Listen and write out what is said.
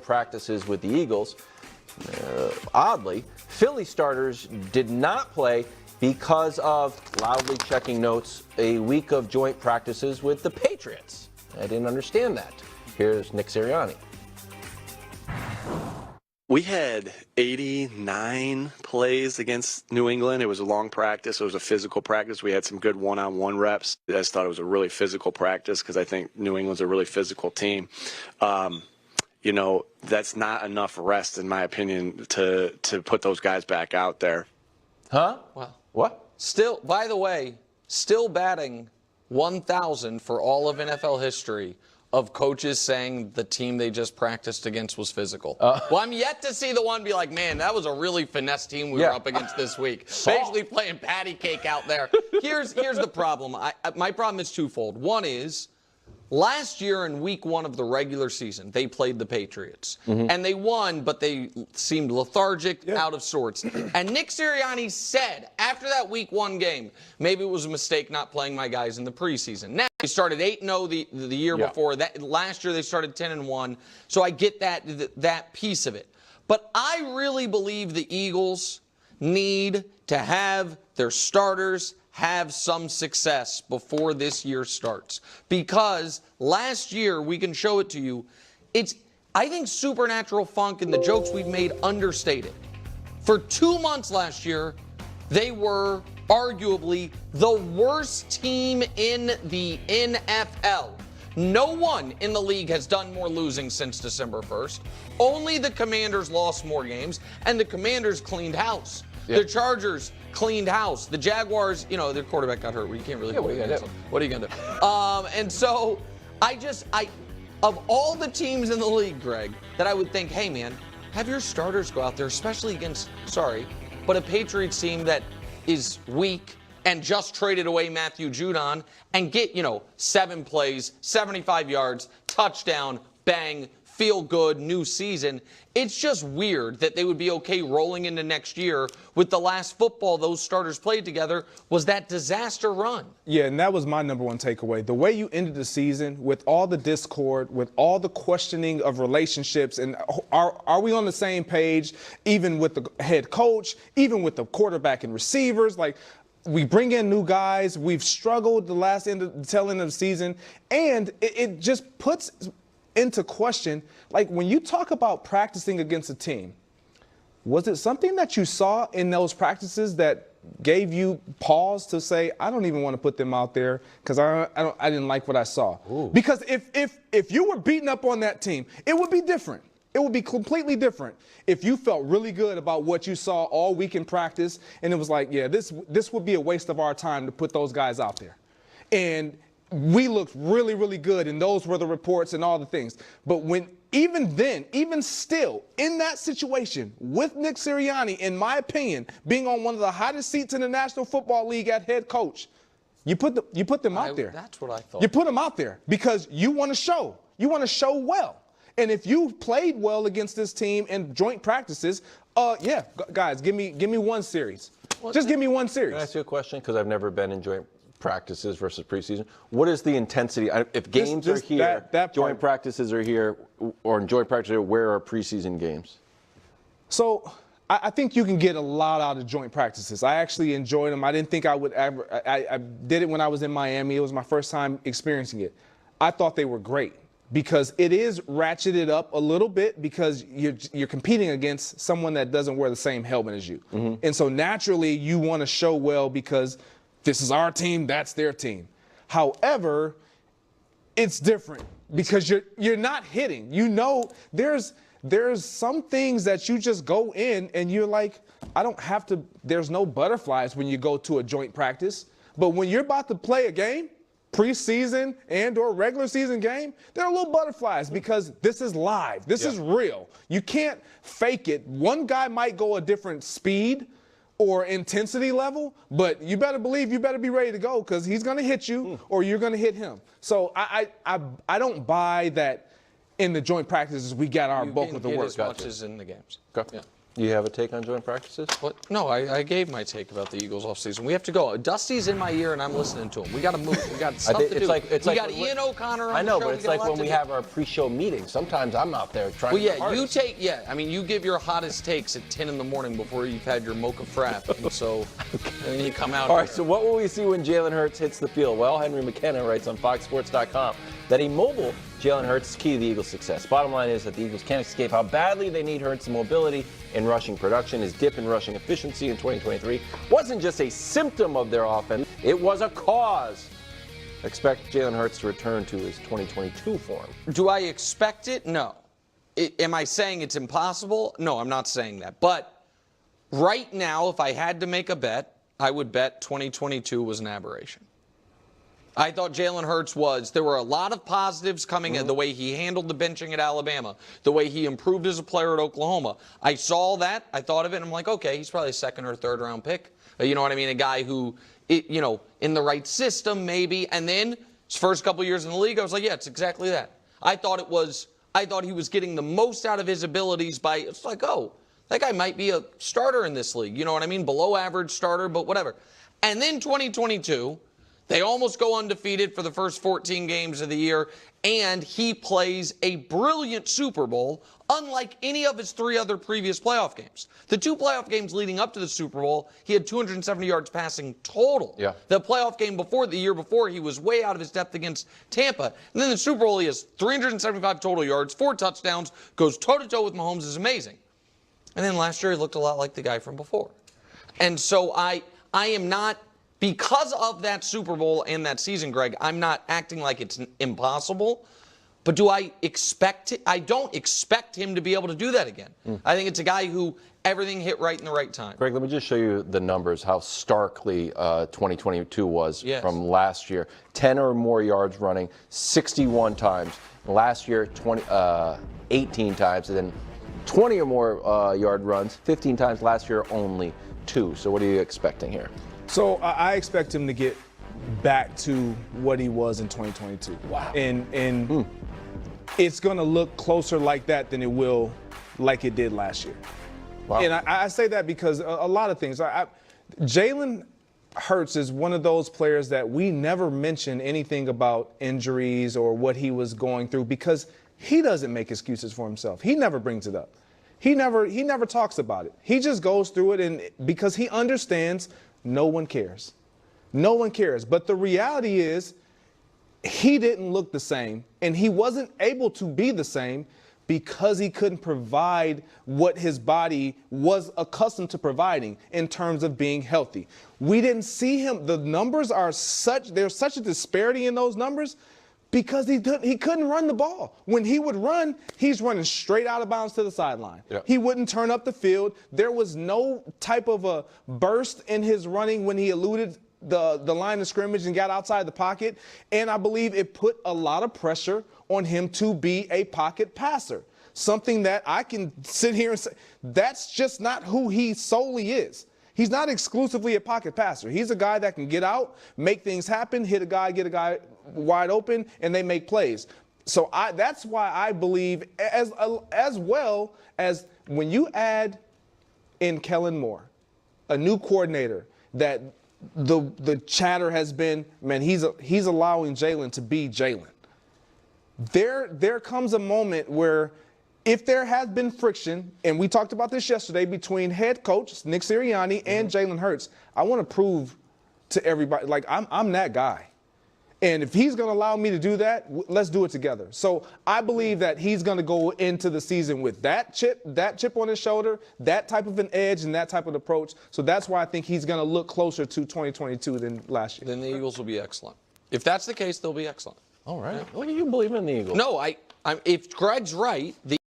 practices with the Eagles. Oddly, Philly starters did not play because of, loudly checking notes, a week of joint practices with the Patriots. I didn't understand that. Here's Nick Sirianni. We had 89 plays against New England. It was a long practice. It was a physical practice. We had some good one-on-one reps. I just thought it was a really physical practice because I think New England's a really physical team. That's not enough rest, in my opinion, to put those guys back out there. Huh? Well, what? Still, by the way, still batting 1,000 for all of NFL history of coaches saying the team they just practiced against was physical. Well, I'm yet to see the one be like, man, that was a really finesse team we were up against this week. Basically playing patty cake out there. Here's the problem. My problem is twofold. One is, last year in week 1 of the regular season, they played the Patriots. And they won, but they seemed lethargic, out of sorts. And Nick Sirianni said after that week 1 game, maybe it was a mistake not playing my guys in the preseason. Now, they started 8-0 the year before. That last year they started 10-1. So I get that piece of it. But I really believe the Eagles need to have their starters have some success before this year starts. Because last year, we can show it to you, I think supernatural funk and the jokes we've made understated. For 2 months last year, they were arguably the worst team in the NFL. No one in the league has done more losing since December 1st. Only the Commanders lost more games, and the Commanders cleaned house. The Chargers cleaned house. The Jaguars, their quarterback got hurt. You can't really. What are you gonna do? And so, of all the teams in the league, Greg, that I would think, hey man, have your starters go out there, especially against, but a Patriots team that is weak and just traded away Matthew Judon and get 7 plays, 75 yards, touchdown, bang. Feel good, new season. It's just weird that they would be okay rolling into next year with the last football those starters played together was that disaster run. Yeah, and that was my number one takeaway. The way you ended the season with all the discord, with all the questioning of relationships, and are we on the same page, even with the head coach, even with the quarterback and receivers? Like, we bring in new guys. We've struggled the tail end of the season, and it just puts into question, like when you talk about practicing against a team, was it something that you saw in those practices that gave you pause to say, I don't even want to put them out there because I didn't like what I saw? Ooh. Because if you were beating up on that team, it would be different. It would be completely different if you felt really good about what you saw all week in practice and it was like, yeah, this would be a waste of our time to put those guys out there. And we looked really, really good, and those were the reports and all the things. But even still, in that situation, with Nick Sirianni, in my opinion, being on one of the hottest seats in the National Football League at head coach, you put them out there. That's what I thought. You put them out there because you want to show. You want to show well. And if you played well against this team in joint practices, guys, give me one series. Just give me one series. Can I ask you a question? Because I've never been in joint practices versus preseason. What is the intensity? If games are here, joint practices are here, or in joint practices, where are preseason games? So I think you can get a lot out of joint practices. I actually enjoyed them. I didn't think I would ever. I did it when I was in Miami. It was my first time experiencing it. I thought they were great because it is ratcheted up a little bit because you're competing against someone that doesn't wear the same helmet as you. And so naturally you want to show well because this is our team, that's their team. However, it's different because you're not hitting. There's some things that you just go in and you're like, there's no butterflies when you go to a joint practice. But when you're about to play a game, preseason and or regular season game, there are little butterflies because this is live. This is real. You can't fake it. One guy might go a different speed or intensity level, but you better believe you better be ready to go because he's going to hit you or you're going to hit him. So I don't buy that in the joint practices we got our bulk of the work. As much as in the games. Okay. You have a take on joint practices? What? No, I gave my take about the Eagles offseason. We have to go. Dusty's in my ear, and I'm listening to him. We got to move. We got stuff to do. We got Ian O'Connor on the show. I know, but it's like when we have our pre-show meetings. Sometimes I'm out there trying to you give your hottest takes at 10 in the morning before you've had your mocha frap, and so and then you come out. All right, so what will we see when Jalen Hurts hits the field? Well, Henry McKenna writes on FoxSports.com that a mobile Jalen Hurts is key to the Eagles' success. Bottom line is that the Eagles can't escape how badly they need Hurts' mobility in rushing production. His dip in rushing efficiency in 2023 wasn't just a symptom of their offense, it was a cause. Expect Jalen Hurts to return to his 2022 form. Do I expect it? No. Am I saying it's impossible? No, I'm not saying that. But right now, if I had to make a bet, I would bet 2022 was an aberration. I thought Jalen Hurts there were a lot of positives coming in the way he handled the benching at Alabama, the way he improved as a player at Oklahoma. I saw that, I thought of it, and I'm like, okay, he's probably a second or third round pick. You know what I mean? A guy who, in the right system maybe. And then his first couple years in the league, I was like, yeah, it's exactly that. I thought he was getting the most out of his abilities it's like, oh, that guy might be a starter in this league. You know what I mean? Below average starter, but whatever. And then 2022, they almost go undefeated for the first 14 games of the year, and he plays a brilliant Super Bowl, unlike any of his 3 other previous playoff games. The 2 playoff games leading up to the Super Bowl, he had 270 yards passing total. Yeah. The playoff game the year before, he was way out of his depth against Tampa. And then the Super Bowl, he has 375 total yards, 4 touchdowns, goes toe-to-toe with Mahomes, is amazing. And then last year, he looked a lot like the guy from before. And so I am not... Because of that Super Bowl and that season, Greg, I'm not acting like it's impossible. But do I expect it? I don't expect him to be able to do that again. I think it's a guy who everything hit right in the right time. Greg, let me just show you the numbers, how starkly 2022 was from last year. 10 or more yards running, 61 times. Last year, 18 times. And then 20 or more yard runs, 15 times. Last year, only 2. So what are you expecting here? So I expect him to get back to what he was in 2022. Wow. And it's going to look closer like that than it will like it did last year. Wow. And I say that because a lot of things. Jalen Hurts is one of those players that we never mention anything about injuries or what he was going through because he doesn't make excuses for himself. He never brings it up. He never talks about it. He just goes through it, and because he understands no one cares. No one cares. But the reality is he didn't look the same, and he wasn't able to be the same because he couldn't provide what his body was accustomed to providing in terms of being healthy. We didn't see him. The numbers are there's such a disparity in those numbers because he couldn't run the ball. When he would run, he's running straight out of bounds to the sideline. Yeah. He wouldn't turn up the field. There was no type of a burst in his running when he eluded the line of scrimmage and got outside the pocket. And I believe it put a lot of pressure on him to be a pocket passer. Something that I can sit here and say, that's just not who he solely is. He's not exclusively a pocket passer. He's a guy that can get out, make things happen, get a guy wide open, and they make plays. So that's why I believe, as well as when you add in Kellen Moore, a new coordinator, that the chatter has been, man, he's allowing Jalen to be Jalen. There comes a moment where if there has been friction, and we talked about this yesterday, between head coach Nick Sirianni and Jalen Hurts, I want to prove to everybody, like, I'm that guy. And if he's going to allow me to do that, let's do it together. So I believe that he's going to go into the season with that chip on his shoulder, that type of an edge, and that type of approach. So that's why I think he's going to look closer to 2022 than last year. Then the Eagles will be excellent. If that's the case, they'll be excellent. All right. Yeah. Well, you believe in the Eagles? No, if Greg's right, the